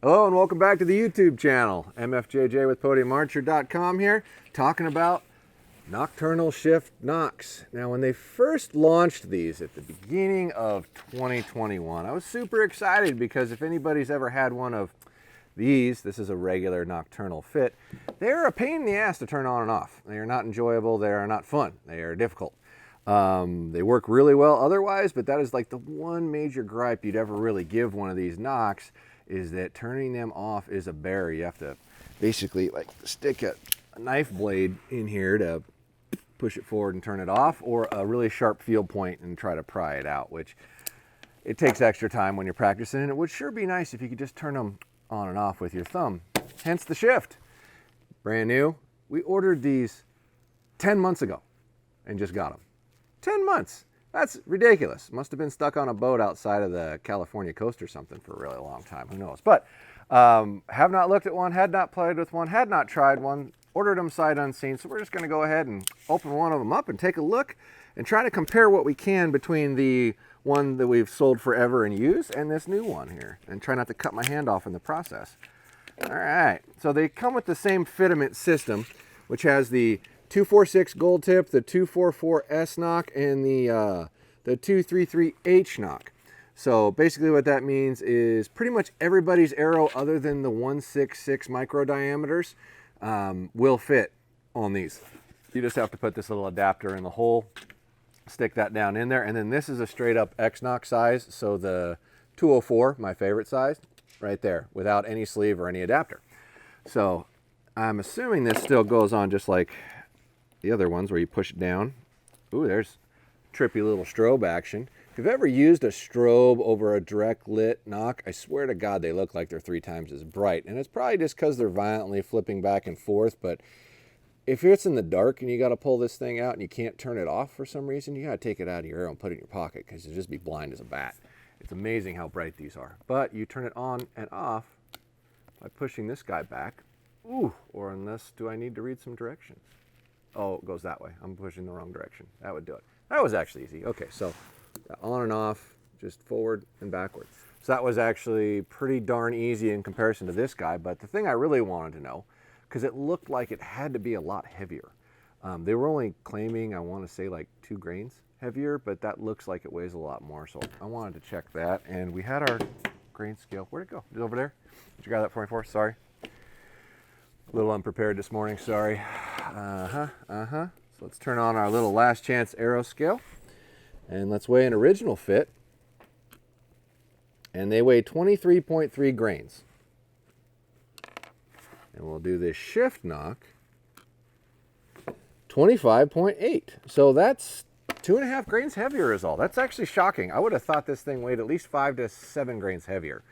Hello and welcome back to the YouTube channel. MFJJ with PodiumArcher.com here, talking about Nockturnal Shift Nocks. Now, when they first launched these at the beginning of 2021, I was super excited because if anybody's ever had one of these, this is a regular nocturnal fit, they're a pain in the ass to turn on and off. They are not enjoyable, they are not fun, they are difficult. They work really well otherwise, but that is like the one major gripe you'd ever really give one of these Nocks, is that turning them off is a bear. You have to basically like stick a knife blade in here to push it forward and turn it off, or a really sharp field point and try to pry it out, which it takes extra time when you're practicing, and it would sure be nice if you could just turn them on and off with your thumb. Hence the Shift. Brand new. We ordered these 10 months ago and just got them. 10 months. That's ridiculous. Must have been stuck on a boat outside of the California coast or something for a really long time. Who knows? But have not looked at one, had not played with one, had not tried one, ordered them sight unseen. So we're just going to go ahead and open one of them up and take a look and try to compare what we can between the one that we've sold forever and used and this new one here, and try not to cut my hand off in the process. All right. So they come with the same fitment system, which has the 246 gold tip, the 244S knock, and the 233H knock. So basically what that means is pretty much everybody's arrow other than the 166 micro diameters will fit on these. You just have to put this little adapter in the hole, stick that down in there, and then this is a straight up X knock size. So the 204, my favorite size, right there, without any sleeve or any adapter. So I'm assuming this still goes on just like the other ones where you push it down. Ooh, there's trippy little strobe action. If you've ever used a strobe over a direct lit knock, I swear to God they look like they're 3 times as bright. And it's probably just because they're violently flipping back and forth, but if it's in the dark and you got to pull this thing out and you can't turn it off for some reason, you got to take it out of your arrow and put it in your pocket because you'll just be blind as a bat. It's amazing how bright these are. But you turn it on and off by pushing this guy back. Ooh, or unless, do I need to read some directions? Oh, it goes that way. I'm pushing the wrong direction. That would do it. That was actually easy. Okay, so on and off, just forward and backward. So that was actually pretty darn easy in comparison to this guy. But the thing I really wanted to know, because it looked like it had to be a lot heavier. They were only claiming, I want to say like 2 grains heavier, but that looks like it weighs a lot more. So I wanted to check that. And we had our grain scale. Where'd it go? Is it over there? Did you grab that for me for? Sorry. A little unprepared this morning, sorry. So let's turn on our little last chance arrow scale. And let's weigh an original fit. And they weigh 23.3 grains. And we'll do this shift knock, 25.8. So that's 2.5 grains heavier is all. That's actually shocking. I would have thought this thing weighed at least 5 to 7 grains heavier,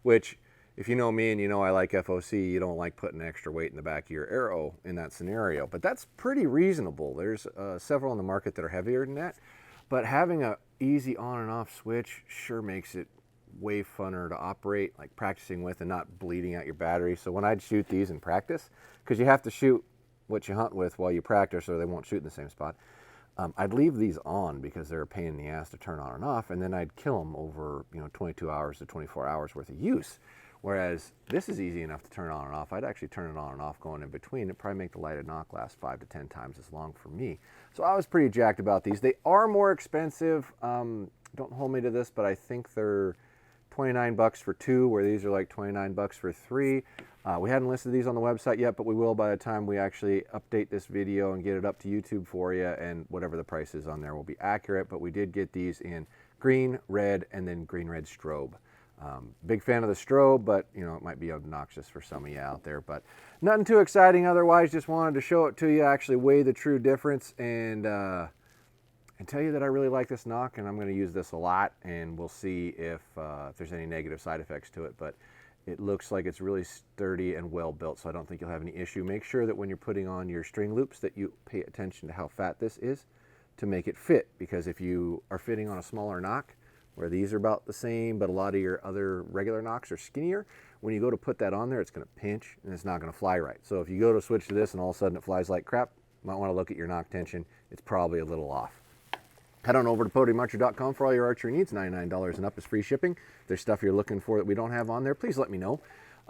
which, if you know me and you know I like FOC, you don't like putting extra weight in the back of your arrow in that scenario. But that's pretty reasonable. There's several on the market that are heavier than that. But having a easy on and off switch sure makes it way funner to operate, like practicing with and not bleeding out your battery. So when I'd shoot these in practice, because you have to shoot what you hunt with while you practice or they won't shoot in the same spot, I'd leave these on because they're a pain in the ass to turn on and off, and then I'd kill them over 22 hours to 24 hours worth of use. Whereas this is easy enough to turn on and off. I'd actually turn it on and off going in between. It'd probably make the lighted knock last 5 to 10 times as long for me. So I was pretty jacked about these. They are more expensive. Don't hold me to this, but I think they're 29 bucks for 2, where these are like 29 bucks for 3. We hadn't listed these on the website yet, but we will by the time we actually update this video and get it up to YouTube for you, and whatever the price is on there will be accurate. But we did get these in green, red, and then green-red strobe. Big fan of the strobe, but it might be obnoxious for some of you out there, but nothing too exciting otherwise. Just wanted to show it to you, actually weigh the true difference, and tell you that I really like this knock, and I'm going to use this a lot, and we'll see if there's any negative side effects to it. But it looks like it's really sturdy and well built, so I don't think you'll have any issue. Make sure that when you're putting on your string loops that you pay attention to how fat this is to make it fit, because if you are fitting on a smaller knock, where these are about the same, but a lot of your other regular knocks are skinnier, when you go to put that on there, it's going to pinch and it's not going to fly right. So if you go to switch to this and all of a sudden it flies like crap, you might want to look at your knock tension. It's probably a little off. Head on over to PodiumArcher.com for all your archery needs. $99 and up is free shipping. If there's stuff you're looking for that we don't have on there, please let me know.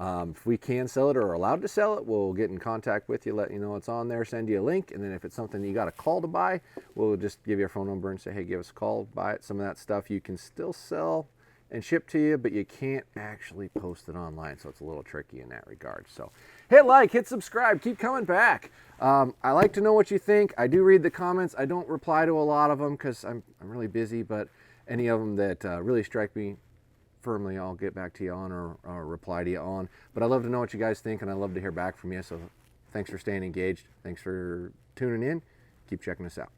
If we can sell it or are allowed to sell it, we'll get in contact with you, let you know it's on there, send you a link. And then if it's something you got a call to buy, we'll just give you a phone number and say, hey, give us a call, buy it. Some of that stuff you can still sell and ship to you, but you can't actually post it online. So it's a little tricky in that regard. So hit like, hit subscribe, keep coming back. I like to know what you think. I do read the comments. I don't reply to a lot of them because I'm really busy, but any of them that really strike me firmly, I'll get back to you on or reply to you on. But I love to know what you guys think, and I love to hear back from you. So thanks for staying engaged. Thanks for tuning in. Keep checking us out.